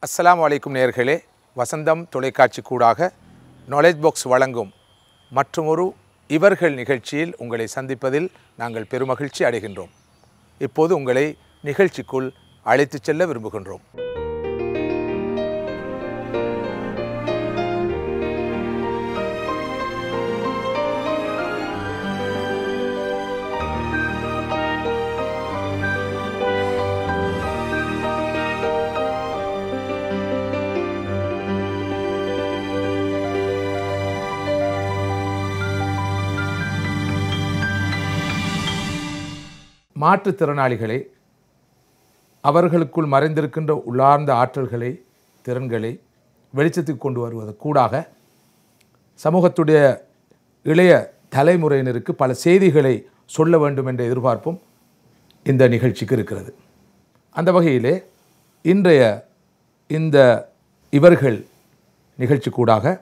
அஸ்ஸலாமு அலைக்கும் நேயர்களே, வசந்தம் தொலைக்காட்சி கூடாக நாலேஜ் பாக்ஸ் வழங்கும் மற்றுமொரு இவர்கள் நிகழ்ச்சியில் உங்களை சந்திப்பதில் நாங்கள் பெருமகிழ்ச்சி அடைகின்றோம். இப்போது உங்களை நிகழ்ச்சிக்குள் அழைத்துச் செல்ல விரும்புகின்றோம். மாற்றுத்திறனாளிகளை அவர்களுக்குள் மறைந்திருக்கின்ற உள்ளார்ந்த ஆற்றல்களை திறன்களை வெளிச்சத்துக்கு கொண்டு வருவது கூடாக சமூகத்துடைய இளைய தலைமுறையினருக்கு பல செய்திகளை சொல்ல வேண்டும் என்ற எதிர்பார்ப்பும் இந்த நிகழ்ச்சிக்கு இருக்கிறது. அந்த வகையிலே இன்றைய இந்த இவர்கள் நிகழ்ச்சி கூடாக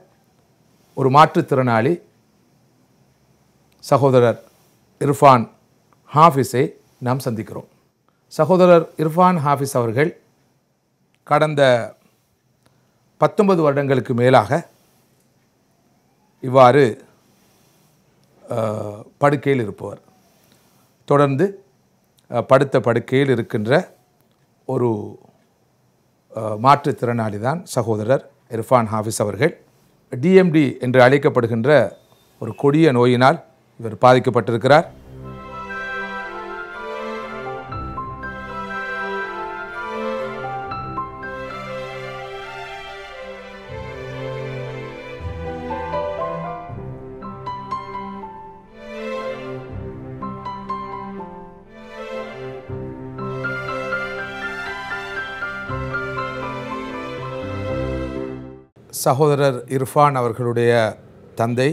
ஒரு மாற்றுத்திறனாளி சகோதரர் இர்ஃபான் ஹாஃபிஸை நாம் சந்திக்கிறோம். சகோதரர் இர்ஃபான் ஹாஃபிஸ் அவர்கள் கடந்த 19 வருடங்களுக்கு மேலாக இவ்வாறு படுக்கையில் இருப்பவர். தொடர்ந்து படுத்த படுக்கையில் இருக்கின்ற ஒரு மாற்றுத்திறனாளி தான் சகோதரர் இர்ஃபான் ஹாஃபிஸ் அவர்கள். டிஎம்டி என்று அழைக்கப்படுகின்ற ஒரு கொடிய நோயினால் இவர் பாதிக்கப்பட்டிருக்கிறார். சகோதரர் இர்ஃபான் அவர்களுடைய தந்தை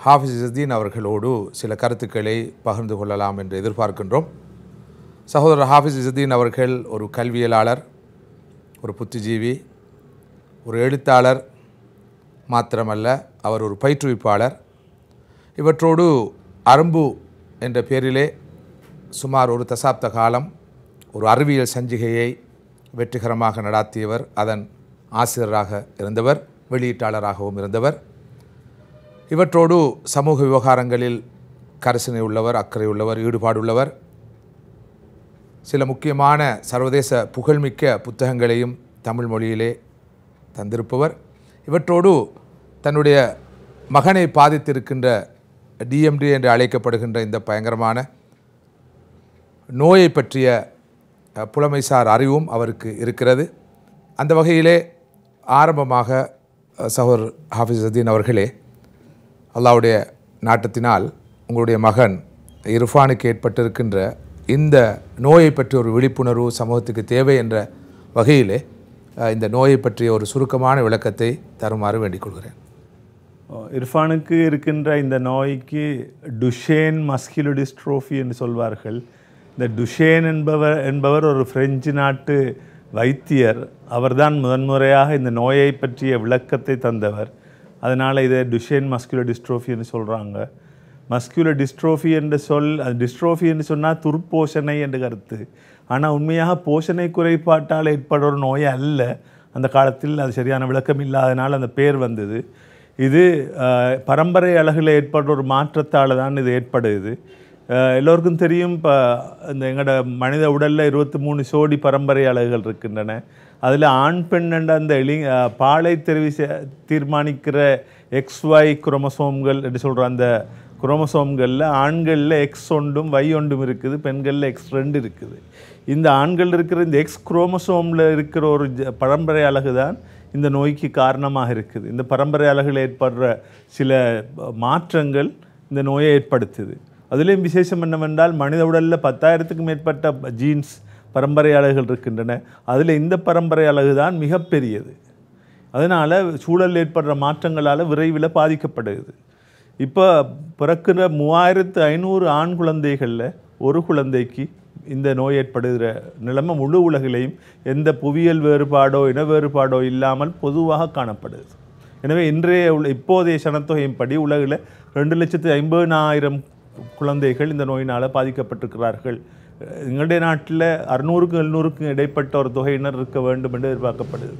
ஹாஃபிஸ் இஸ்ஸுத்தீன் அவர்களோடு சில கருத்துக்களை பகிர்ந்து கொள்ளலாம் என்று எதிர்பார்க்கின்றோம். சகோதரர் ஹாஃபிஸ் இஸ்ஸுத்தீன் அவர்கள் ஒரு கல்வியலாளர், ஒரு புத்திஜீவி, ஒரு எழுத்தாளர் மாத்திரமல்ல, அவர் ஒரு பயிற்றுவிப்பாளர். இவற்றோடு அரும்பு என்ற பெயரிலே சுமார் ஒரு தசாப்த காலம் ஒரு அறிவியல் சஞ்சிகையை வெற்றிகரமாக நடாத்தியவர், அதன் ஆசிரியராக இருந்தவர், வெளியீட்டாளராகவும் இருந்தவர். இவற்றோடு சமூக விவகாரங்களில் கரிசனை உள்ளவர், அக்கறை உள்ளவர், ஈடுபாடுள்ளவர். சில முக்கியமான சர்வதேச புகழ்மிக்க புத்தகங்களையும் தமிழ் மொழியிலே தந்திருப்பவர். இவற்றோடு தன்னுடைய மகனை பாதித்திருக்கின்ற டிஎம்டி என்று அழைக்கப்படுகின்ற இந்த பயங்கரமான நோயை பற்றிய புலமைசார் அறிவும் அவருக்கு இருக்கிறது. அந்த வகையிலே ஆரம்பமாக சகோதரர் ஹாஃபிஸ் இஸ்ஸுத்தீன் அவர்களே, அல்லாஹ்வுடைய நாட்டத்தினால் உங்களுடைய மகன் இர்ஃபானுக்கு ஏற்பட்டிருக்கின்ற இந்த நோயை பற்றி ஒரு விழிப்புணர்வு சமூகத்துக்கு தேவை என்ற வகையிலே இந்த நோயை பற்றிய ஒரு சுருக்கமான விளக்கத்தை தருமாறு வேண்டிக் கொள்கிறேன். இர்ஃபானுக்கு இருக்கின்ற இந்த நோய்க்கு டுஷேன் மஸ்குலர் டிஸ்ட்ரோஃபி என்று சொல்வார்கள். இந்த டுஷேன் என்பவர் ஒரு பிரெஞ்சு நாட்டு வைத்தியர். அவர்தான் முதன்முறையாக இந்த நோயை பற்றிய விளக்கத்தை தந்தவர். அதனால் இதை டுஷேன் மஸ்குலர் டிஸ்ட்ரோஃபி என்று சொல்கிறாங்க. மஸ்குலர் டிஸ்ட்ரோஃபி என்று டிஸ்ட்ரோஃபி என்று சொன்னால் துர்போஷணை என்று கருத்து. ஆனால் உண்மையாக போஷணை குறைபாட்டால் ஏற்படுற ஒரு நோய் அல்ல. அந்த காலத்தில் அது சரியான விளக்கம் இல்லாதனால் அந்த பேர் வந்தது. இது பரம்பரை அழகில் ஏற்படுற ஒரு மாற்றத்தால் தான் இது ஏற்படுது. எல்லோருக்கும் தெரியும், இப்போ இந்த எங்களோட மனித உடலில் 23 சோடி பரம்பரை அலகுகள் இருக்கின்றன. அதில் ஆண் பெண் என்ற அந்த பாலை தீர்மானிக்கிற XY குரோமோசோம்கள் என்று சொல்கிற அந்த குரோமோசோம்களில் ஆண்களில் X1 Y1 இருக்குது, பெண்களில் X2 இருக்குது. இந்த ஆண்கள் இருக்கிற இந்த X குரோமோசோமில் இருக்கிற ஒரு பரம்பரை அலகு தான் இந்த நோய்க்கு காரணமாக இருக்குது. இந்த பரம்பரை அலகில் ஏற்படுற சில மாற்றங்கள் இந்த நோயை ஏற்படுத்துது. அதுலேயும் விசேஷம் என்னவென்றால், மனித உடலில் 10,000க்கும் மேற்பட்ட ஜீன்ஸ் பரம்பரை அலகுகள் இருக்கின்றன. அதில் இந்த பரம்பரை அலகு தான் மிகப்பெரியது. அதனால் சூழல் ஏற்படுற மாற்றங்களால் விரைவில் பாதிக்கப்படுகிறது. இப்போ பிறக்கிற 3500 ஆண் குழந்தைகளில் ஒரு குழந்தைக்கு இந்த நோய் ஏற்படுகிற நிலைமை முழு உலகிலையும் எந்த புவியியல் வேறுபாடோ இன வேறுபாடோ இல்லாமல் பொதுவாக காணப்படுது. எனவே இப்போதைய சனத்தொகையின்படி உலகில் 2,50,000 குழந்தைகள் இந்த நோயினால் பாதிக்கப்பட்டிருக்கிறார்கள் எங்களுடைய நாட்டில் 600க்கும் 700க்கும் இடைப்பட்ட ஒரு தொகையினர் இருக்க வேண்டும் என்று எதிர்பார்க்கப்படுது.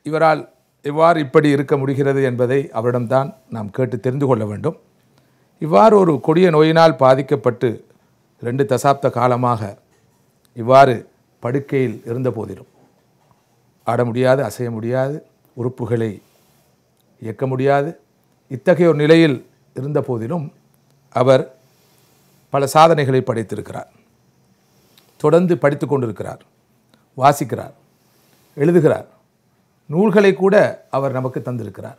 இவரால் எவ்வாறு இப்படி இருக்க முடிகிறது என்பதை அவரிடம்தான் நாம் கேட்டு தெரிந்து கொள்ள வேண்டும். இவ்வாறு ஒரு கொடிய நோயினால் பாதிக்கப்பட்டு 2 தசாப்த காலமாக இவ்வாறு படுக்கையில் இருந்த போதிலும் ஆட முடியாது, அசைய முடியாது, உறுப்புகளை இயக்க முடியாது, இத்தகைய ஒரு நிலையில் இருந்த போதிலும் அவர் பல சாதனைகளை படைத்திருக்கிறார். தொடர்ந்து படித்து கொண்டிருக்கிறார், வாசிக்கிறார், எழுதுகிறார், நூல்களை கூட அவர் நமக்கு தந்திருக்கிறார்.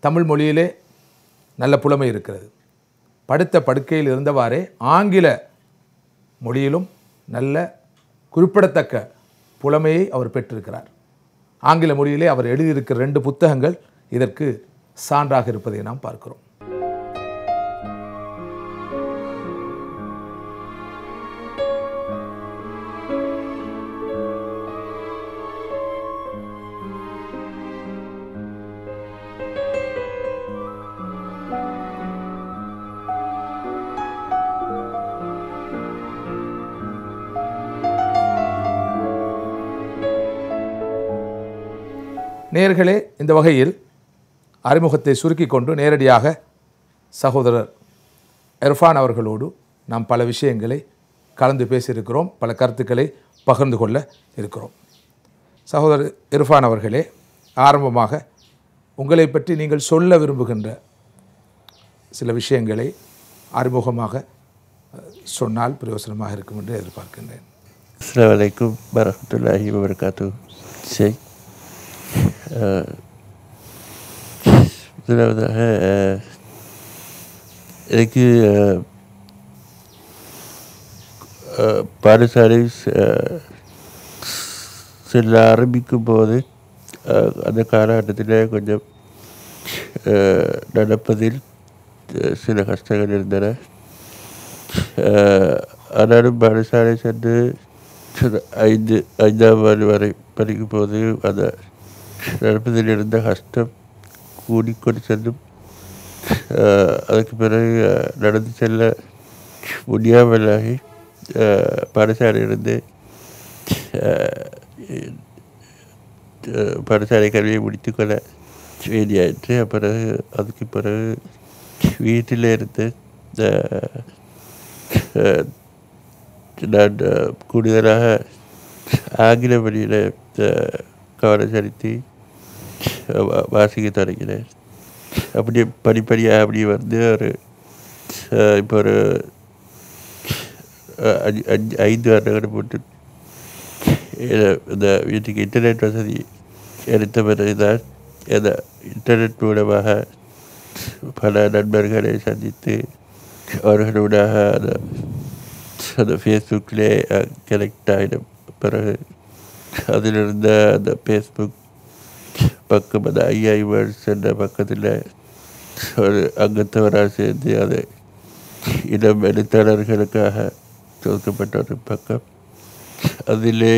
தமிழ் மொழியிலே நல்ல புலமை இருக்கிறது. படுத்த படுக்கையில் இருந்தவாறே ஆங்கில மொழியிலும் நல்ல குறிப்பிடத்தக்க புலமையை அவர் பெற்றிருக்கிறார். ஆங்கில மொழியிலே அவர் எழுதியிருக்கிற 2 புத்தகங்கள் இதற்கு சான்றாக இருப்பதை நாம் பார்க்கிறோம். நேயர்களே, இந்த வகையில் அறிமுகத்தை சுருக்கி கொண்டு நேரடியாக சகோதரர் இர்ஃபான் அவர்களோடு நாம் பல விஷயங்களை கலந்து பேசியிருக்கிறோம், பல கருத்துக்களை பகிர்ந்து கொள்ள இருக்கிறோம். சகோதரர் இர்ஃபான் அவர்களே, ஆரம்பமாக உங்களை பற்றி நீங்கள் சொல்ல விரும்புகின்ற சில விஷயங்களை அறிமுகமாக சொன்னால் பிரயோசனமாக இருக்கும் என்று எதிர்பார்க்கின்றேன். அஸ்ஸலாமு அலைக்கும் வரஹ்மத்துல்லாஹி வபரகாத்துஹு. ஷேக், முதலாவதாக எனக்கு பாடசாலை செல்ல ஆரம்பிக்கும் போது அந்த காலகட்டத்தில் கொஞ்சம் நடப்பதில் சில கஷ்டங்கள் இருந்தன. ஆனாலும் பாடசாலை சென்று 5ஆம் ஆண்டு வரை படிக்கும் போது அந்த நடப்பதில் இருந்த கஷ்டம் கூடிக்கொண்டு செல்லும். அதுக்கு பிறகு நடந்து செல்ல முடியாமலாகி பாடசாலையிலிருந்து பாடசாலை கல்வியை முடித்துக்கொள்ள வேண்டியாயிற்று. பிறகு அதுக்கு பிறகு வீட்டில் இருந்து நான் கூடுதலாக ஆங்கில வழியில் கவனம் செலுத்தி வாசிக்க தொடங்கினேன். அப்படி படிப்படியாக அப்படி வந்து இப்போ ஒரு 5 ஆண்டுகள் போட்டு இந்த வீட்டுக்கு இன்டர்நெட் வசதி எடுத்த பிறகுதான் அந்த இன்டர்நெட் மூலமாக பல நண்பர்களை சந்தித்து அவர்களோடாக அந்த ஃபேஸ்புக்கிலே கனெக்ட் ஆகிடும். பிறகு அதில் இருந்த அந்த ஃபேஸ்புக் பக்கம், அந்த ஐஐ வேர்ல்ட்ஸ் என்ற பக்கத்தில் ஒரு அங்கத்தவராக சேர்ந்து அது இடம் எழுத்தாளர்களுக்காக தொகுக்கப்பட்ட ஒரு பக்கம். அதிலே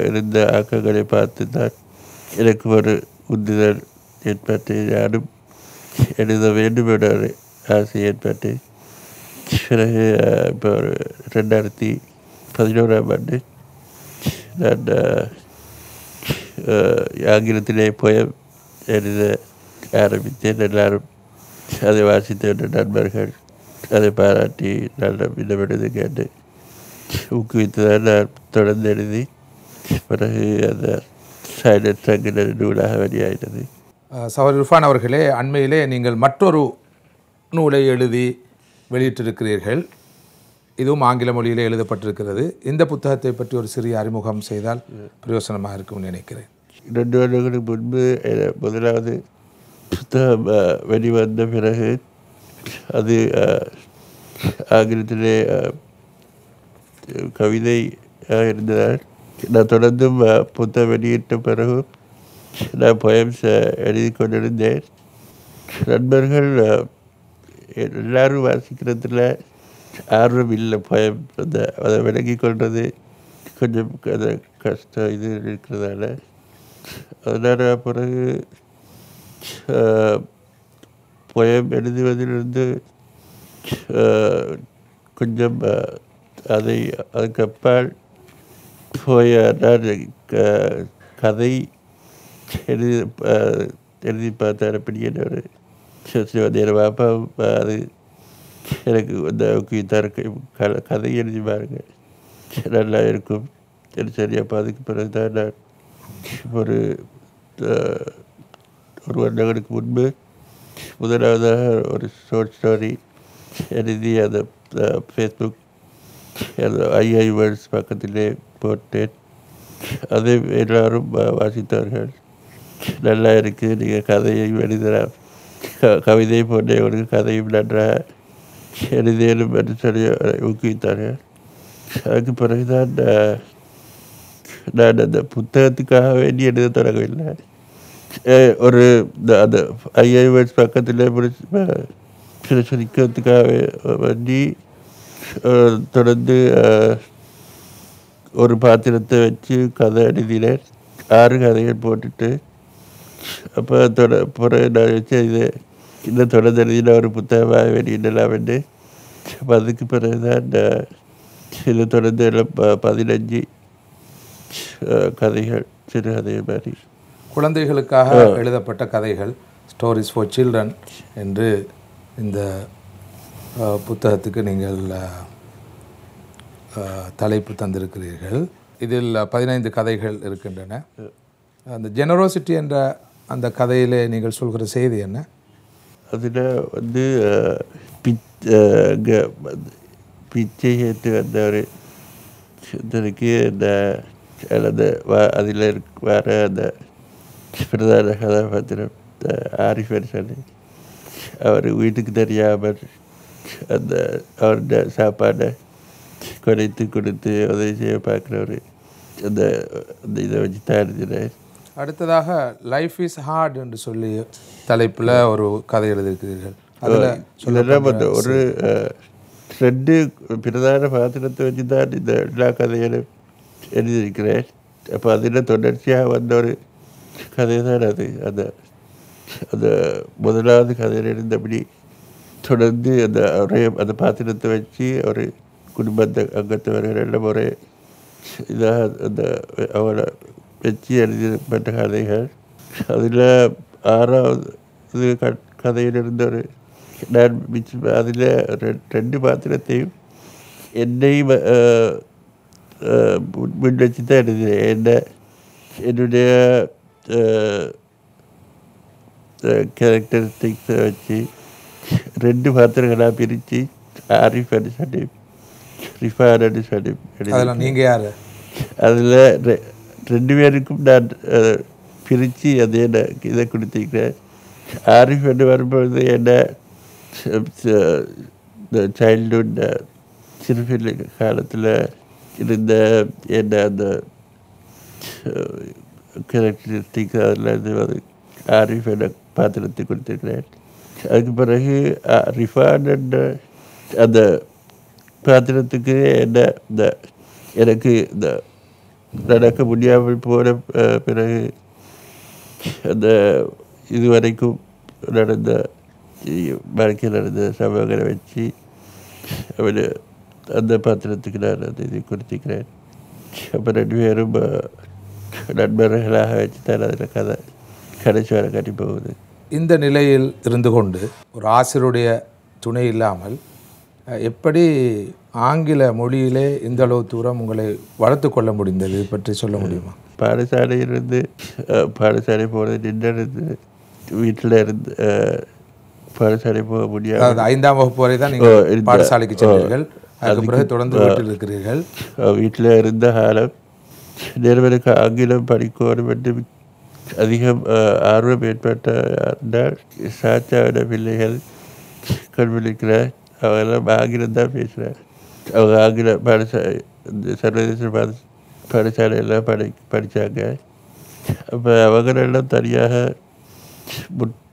இருந்த ஆக்கங்களை பார்த்து தான் எனக்கு ஒரு உந்துதல் ஏற்பட்டு நானும் எழுத வேண்டும் என்ற ஒரு ஆசை ஏற்பட்டு பிறகு இப்போ ஒரு 2011ஆம் ஆண்டு நான் ஆங்கிலத்திலே போயம் எழுத ஆரம்பித்தேன். எல்லாரும் அதை வாசித்த நண்பர்கள் அதை பாராட்டி நல்ல விதமெழுது கேட்டு ஊக்குவித்துதான் நான் தொடர்ந்து எழுதி பிறகு அந்த சைலண்ட் சங்கின நூலாக வெளியாகினது. சகோதரர் இர்ஃபான் அவர்களே, அண்மையிலே நீங்கள் மற்றொரு நூலை எழுதி வெளியிட்டிருக்கிறீர்கள். இதுவும் ஆங்கில மொழியிலே எழுதப்பட்டிருக்கிறது. இந்த புத்தகத்தை பற்றி ஒரு சிறிய அறிமுகம் செய்தால் பிரயோசனமாக இருக்கும்னு நினைக்கிறேன். 2 ஆண்டுகளுக்கு முன்பு முதலாவது புத்தகம் வெளிவந்த பிறகு அது ஆங்கிலத்திலே கவிதை இருந்ததால் நான் தொடர்ந்தும் புத்தகம் வெளியிட்ட பிறகு நான் போயம்ஸ் எழுதி கொண்டிருந்தேன். நண்பர்கள் எல்லாரும் வாசிக்கிறதுல ஆர்வம் இல்லை. போயம் அதை விளங்கி கொள்வது கொஞ்சம் அந்த கஷ்டம் இது இருக்கிறதால அதனால் பிறகு போயம் எழுதுவதிலிருந்து கொஞ்சம் அதுக்கப்பால் போய் நான் கதை எழுதி பார்த்தார். அப்படிங்கிற ஒரு என் பாப்பா அது எனக்கு அந்த ஊக்குவித்தார். கதை எழுதி பாருங்க, நல்லா இருக்கும். சரி, அப்போ அதுக்கு பிறகு தான் நான் ஒரு வருடங்களுக்கு முன்பு முதலாவதாக ஒரு ஷார்ட் ஸ்டோரி எழுதி அதை ஃபேஸ்புக் ஐஐ வேர்ல்ட்ஸ் பக்கத்திலே போட்டேன். அதை எல்லாரும் வாசித்தார்கள். நல்லா இருக்குது, நீங்கள் கதையையும் எழுதலாம், கவிதை போன்ற ஒரு கதையும் நன்றாக எழுதியலும் என்று சொல்லி ஊக்குவித்தார்கள். அதுக்கு பிறகுதான் நான் அந்த புத்தகத்துக்காக வேண்டி எழுத தொடங்கவில்லை. ஒரு அந்த ஐஐ வேர்ட்ஸ் பக்கத்தில் சிரிக்கிறதுக்காக வேண்டி தொடர்ந்து ஒரு பாத்திரத்தை வச்சு கதை எழுதினேன். 6 கதைகள் போட்டுட்டு அப்போ பிறகு நான் வச்சு இது இன்னும் தொடர்ந்து எழுதின ஒரு புத்தகமாக வெளியிடலாம் என்று. அப்போ அதுக்கு பிறகு தான் இது தொடர்ந்து 15 கதைகள், சிறுகதைகள் மாதிரி குழந்தைகளுக்காக எழுதப்பட்ட கதைகள், ஸ்டோரிஸ் ஃபார் சில்ட்ரன் என்று இந்த புத்தகத்துக்கு நீங்கள் தலைப்பு தந்திருக்கிறீர்கள். இதில் 15 கதைகள் இருக்கின்றன. அந்த ஜெனரோசிட்டி என்ற அந்த கதையிலே நீங்கள் சொல்கிற செய்தி என்ன? அதில் வந்து பிச்சை ஏற்று வந்த ஒரு இதற்கு அதில் வர அந்த பிரதான கதாபாத்திரம் ஆரிஃப் சொல்லி அவர் வீட்டுக்கு தெரியாமல் அந்த அவருடைய சாப்பாடை குறைத்து கொடுத்து உதவி செய்ய பார்க்குறவர் அந்த இதை வச்சு தான் எழுதினேன். அடுத்ததாக லைஃப் இஸ் ஹார்ட் என்று சொல்லி தலைப்பில் ஒரு கதை எழுதியிருக்கிறீர்கள். அதில் ஒரு 2 பிரதான பாத்திரத்தை வச்சு தான் இந்த எல்லா கதைகளும் எழுதியிருக்கிறேன். அப்போ அதில் தொடர்ச்சியாக வந்த ஒரு கதை தான் அது. அந்த முதலாவது கதையில் இருந்தபடி தொடர்ந்து அந்த பாத்திரத்தை வச்சு ஒரு குடும்பத்தை அங்கத்தவர்கள் எல்லாம் ஒரே இதாக அந்த அவளை வச்சு எழுதப்பட்ட கதைகள். அதில் 6வது கதையில் இருந்த ஒரு நான் அதில் 2 பாத்திரத்தையும் என்னையும் முன் வச்சு தான் எழுதினேன். என்னுடைய கேரக்டரிஸ்டிக்ஸை வச்சு 2 பாத்திரங்களாக பிரித்து ஆரிஃப் அண்ட் சலீம், ரிஃபான் அண்ட் சலீம் எழுதி. நீங்கள் யார்? அதில் 2 பேருக்கும் நான் பிரித்து அதே இதை கொடுத்துருக்கிறேன். ஆரிஃப் என்று வரும்பொழுது என்ன இந்த சைல்டுஹுட் சிறுபிள்ளை காலத்தில் இருந்த என்ன அந்த கேரக்டரிஸ்டிக்ஸ் அதில் இருந்து ஆரிஃப் என்ற பாத்திரத்தை கொடுத்துருக்கிறேன். அதுக்கு பிறகு ரிஃபான் என்ற அந்த பாத்திரத்துக்கு என்ன இந்த எனக்கு இந்த நடக்க முடியாமல் போன பிறகு அந்த இதுவரைக்கும் நடந்த வாழ்க்கையில் நடந்த சம்பவங்களை வச்சு அவர் அந்த பாத்திரத்துக்கு நான் அந்த இது கொடுத்துக்கிறேன். அப்போ 2 பேரும் நண்பர்களாக வச்சு தான் அதில் கடைசி வர கட்டி போகுது. இந்த நிலையில் இருந்து கொண்டு ஒரு ஆசிரியருடைய துணை இல்லாமல் எப்படி ஆங்கில மொழியிலே இந்த அளவு தூரம் உங்களை வளர்த்து கொள்ள முடிந்தது, இது பற்றி சொல்ல முடியுமா? பாடசாலையிலிருந்து பாடசாலை போகிறது நின்று வீட்டில் இருந்து பாடசாலை போக முடியாது. 5ஆம் வகுப்பு வரை தான் நீங்கள் பாடசாலைக்கு சென்றீர்கள். அதுக்கு பிறகு தொடர்ந்து வீட்டில் இருக்கிறீர்கள். வீட்டில் இருந்த காலம் நிறுவனுக்கு ஆங்கிலம் படிக்கணும் என்று அதிகம் ஆர்வம் ஏற்பட்டால் சாச்சாவோட பிள்ளைகள் கல்விக்கிறார். அவங்கெல்லாம் ஆங்கிலம் தான் பேசுகிறார். அவங்க ஆங்கில பாடசாலை சர்வதேச பாடசாலையெல்லாம் படித்தாங்க. அப்போ அவங்களெல்லாம் தனியாக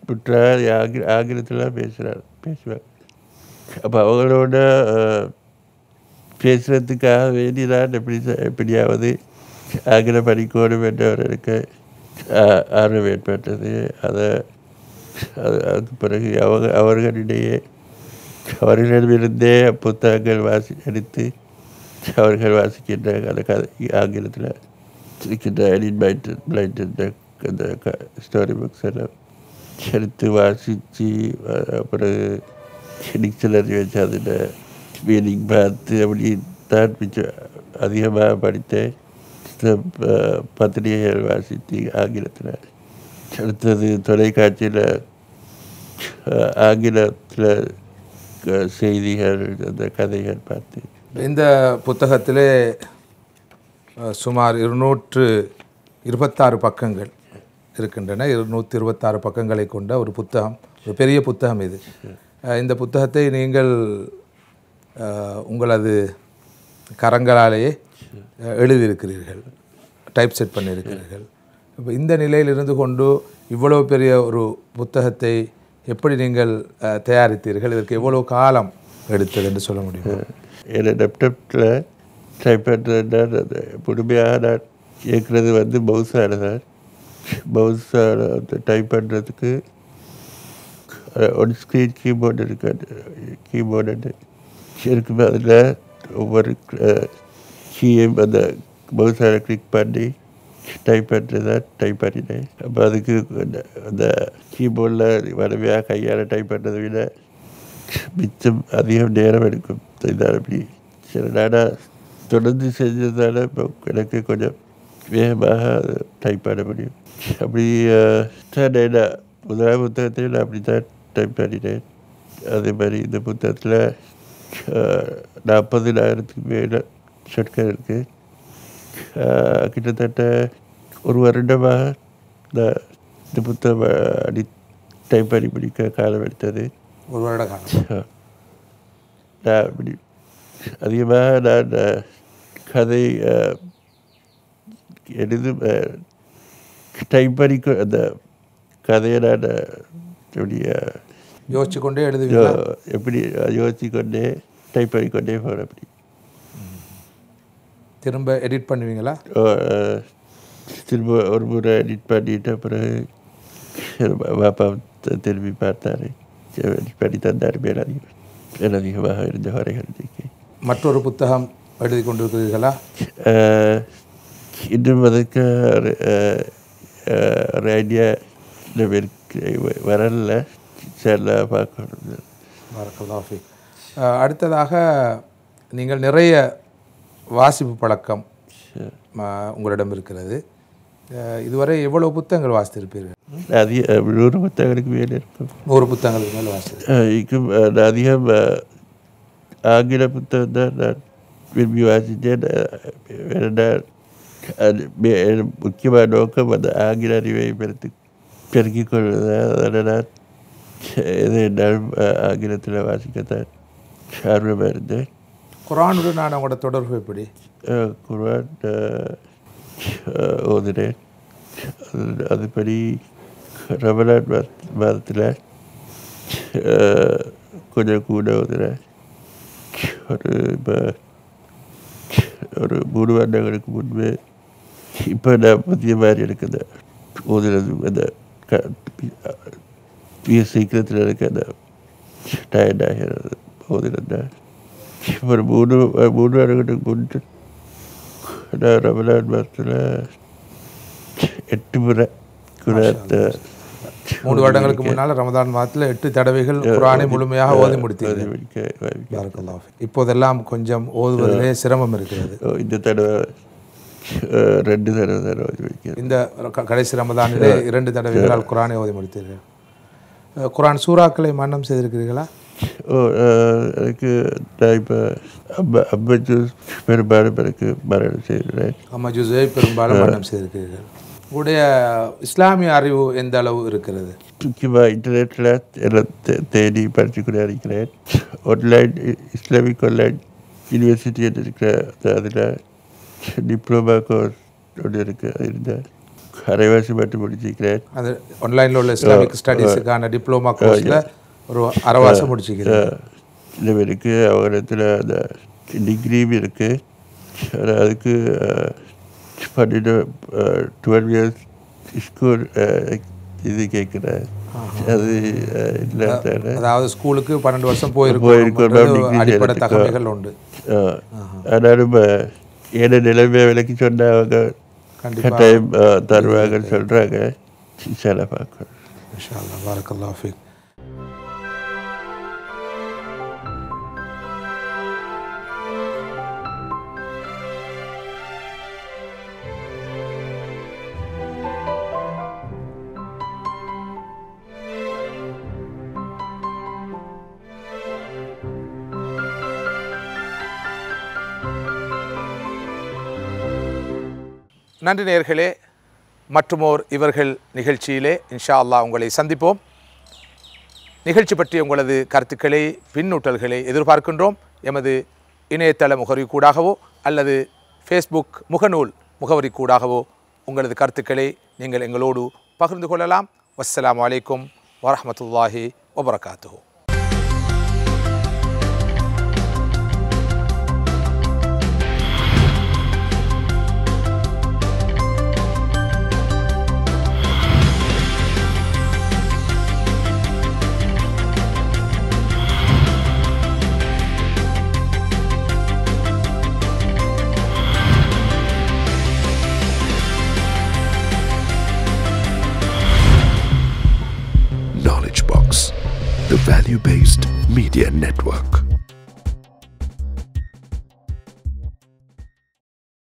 முற்றார் ஆங்கிலத்தில் பேசுவாங்க. அப்போ அவங்களோட பேசுகிறதுக்காக வேண்டிதான் எப்படியாவது ஆங்கிலம் படிக்கணும் என்றவர்களுக்கு ஆர்வம் ஏற்பட்டது. அதுக்கு பிறகு அவர்களிடையே அவர்களிடமிருந்தே புத்தகங்கள் எடுத்து அவர்கள் வாசிக்கின்ற அந்த கதை ஆங்கிலத்தில் இருக்கின்ற அந்த ஸ்டோரி புக்ஸ் எல்லாம் எடுத்து வாசித்து பிறகு டிக்ஷனரி வச்சு அதில் மீனிங் பார்த்து அப்படி தான் மிச்சம் அதிகமாக படித்தேன். பத்திரிகைகள் வாசித்து ஆங்கிலத்தில். அடுத்தது தொலைக்காட்சியில் ஆங்கிலத்தில் செய்திகள் அந்த கதைகள் பார்த்து. இந்த புத்தகத்திலே சுமார் 226 பக்கங்கள் இருக்கின்றன. 226 பக்கங்களை கொண்ட ஒரு புத்தகம், ஒரு பெரிய புத்தகம் இது. இந்த புத்தகத்தை நீங்கள் உங்களது கரங்களாலேயே எழுதியிருக்கிறீர்கள், டைப் செட் பண்ணியிருக்கிறீர்கள். இப்போ இந்த நிலையில் இருந்து கொண்டு இவ்வளோ பெரிய ஒரு புத்தகத்தை எப்படி நீங்கள் தயாரித்தீர்கள்? இதற்கு எவ்வளோ காலம் எடுத்தது என்று சொல்ல முடியும்? என்னோட லேப்டாப்பில் டைப் பண்ணுறது முழுமையாக நான் கேட்குறது பவுசான சார். பவுசான டைப் பண்ணுறதுக்கு ஒன் ஸ்க்ரீன் கீபோர்டு கீபோர்டு இருக்குமே. அதில் ஒவ்வொரு கீயும் அந்த பவுசான கிளிக் பண்ணி டைப் பண்ணுறதா டைப் பண்ணினேன். அப்போ அதுக்கு அந்த கீபோர்டில் வலிமையாக கையால் டைப் பண்ணுறதை விட மிச்சம் அதிகம் நேரம் எடுக்கும். இதால் அப்படி சரி நானாக தொடர்ந்து செஞ்சதால் இப்போ எனக்கு கொஞ்சம் வேகமாக டைப் பண்ண முடியும். அப்படி நான் முதலாவது புத்தகத்தில் நான் அப்படி தான் டைப் பண்ணினேன். அதே மாதிரி இந்த புத்தகத்தில் 40,000க்கு மேலே சொற்கள் இருக்குது. கிட்டத்தட்ட ஒரு வருடமாக இந்த புத்தகம் டைப் பண்ணி பிடிக்க காலம் எடுத்தது. ஒரு வருட காலம். நான் அப்படி அதிகமாக நான் கதை டைப் பண்ணி அந்த கதையை நான் எப்படி யோசிச்சு கொண்டே எழுதுவீங்களா? எப்படி யோசிச்சு கொண்டே டைப் பண்ணிக்கொண்டே போகிறேன். அப்படி திரும்ப எடிட் பண்ணுவீங்களா? திரும்ப ஒரு முறை எடிட் பண்ணிட்டு பிறகு பாப்பா திரும்பி பார்த்தாரு, எடிட் பண்ணி தந்தார். மேலதிகமாக இருந்த வரைகளுக்கு மற்றொரு புத்தகம் எழுதி கொண்டிருக்கிறீர்களா? இன்னும் அதுக்கு ஒரு ஐடியா வரல. சில பார்க்கணும். அடுத்ததாக நீங்கள் நிறைய வாசிப்பு பழக்கம் உங்களிடம் இருக்கிறது. இதுவரை எவ்வளவு புத்தகங்கள் வாசித்திருப்பீர்கள்? அதிக 100 புத்தகங்களுக்கு மேலே இருக்கும். 100 புத்தகங்களுக்கு மேலே வாசித்திருக்கேன். அதிகம் ஆங்கில புத்தகம் தான் நான் விரும்பி வாசித்தேன். முக்கியமான நோக்கம் அந்த ஆங்கில அறிவை பெருக்கிக் கொள்வது. அதனால் நான் எது என்னாலும் ஆங்கிலத்தில் வாசிக்கத்தான் ஆர்வமாக இருந்தேன். குர்ஆனுடன் நான் உங்களோட தொடர்பு எப்படி? குர்ஆன் ஓதுனேன். அதுபடி ரமலான் மாதத்தில் கொஞ்சம் கூட ஓதுனேன். ஒரு 3 வருடங்களுக்கு முன்பு இப்போ நான் புதிய மாதிரி இருக்குது ஓதுனது. அந்த சீக்கிரத்தில் இருக்க அந்த டயர்டாகிறது ஓதுனது. ஒரு 3 வருடங்களுக்கு முன்பு நான் ரமலான் மாதத்தில் 8 முறை குர்ஆன். 3 வருடங்களுக்கு முன்னால் ரமதான் மாதத்தில் 8 தடவைகள் குர்ஆனை முழுமையாக ஓதி முடித்தீர்கள். இப்போதெல்லாம் கொஞ்சம் ஓதுவதிலே சிரமம் இருக்கிறது. இந்த தடவை 2 தடவை ஓதி முடிக்கிறேன். இந்த கடைசி ரமதானிலே 2 தடவைகளால் குர்ஆனை ஓதி முடித்தீர்கள். குர்ஆன் சூறாக்களை மரணம் செய்திருக்கிறீர்களா? எனக்கு நான் இப்போ 50 ஜூஸ் பெரும்பாலும் எனக்கு மரணம் செய்கிறேன். 50 ஜூஸை பெரும்பாலும் மரணம் செய்திருக்கிறீர்கள். உங்களுடைய இஸ்லாமிய அறிவு எந்த அளவு இருக்கிறது? முக்கியமாக இன்டர்நெட்டில் எல்லாம் தேடி படித்து கொண்டு இருக்கிறேன். ஆன்லைன் இஸ்லாமிக் ஆன்லைன் யூனிவர்சிட்டி இருக்கிற அதில் டிப்ளமா கோர்ஸ் ஒன்று இருந்தேன். அரைவாசி மட்டும் முடிச்சிருக்கிறேன். அது ஆன்லைனில் உள்ள இஸ்லாமிக் ஸ்டடீஸுக்கான டிப்ளமா கோர்ஸில் ஒரு அரைவாசம் முடிச்சிக்கிறேன். சில பேருக்கு அவரிடத்தில் அந்த டிகிரியும் இருக்குது. அதுக்கு பண்ணிட்டு 12 years ஸ்கூல் இது கேட்குறேன். அது இல்லை, அதாவது ஸ்கூலுக்கு 12 வருஷம் போயிருக்கும் அடிப்படை தகவல்கள் உண்டு. ஆனாலும் ஏன நிலைமையை விலக்கி சொன்ன அவங்க கட்டாயம் தருவாங்கன்னு சொல்கிறாங்க. சில பார்க்கணும். இன்ஷா அல்லாஹ். பாரக்கல்லாஹு ஃபீக். நன்றி நேயர்களே. மற்றுமோர் இவர்கள் நிகழ்ச்சியிலே இன்ஷா அல்லாஹ் உங்களை சந்திப்போம். நிகழ்ச்சி பற்றி உங்களது கருத்துக்களை, பின்னூட்டல்களை எதிர்பார்க்கின்றோம். எமது இணையதள முகவரி கூடாகவோ அல்லது ஃபேஸ்புக் முகநூல் முகவரி கூடாகவோ உங்களது கருத்துக்களை நீங்கள் எங்களோடு பகிர்ந்து கொள்ளலாம். வஸ்ஸலாமு அலைக்கும் வரஹ்மத்துல்லாஹி வபரகாத்துஹு. Knowledge Box, the value-based media network.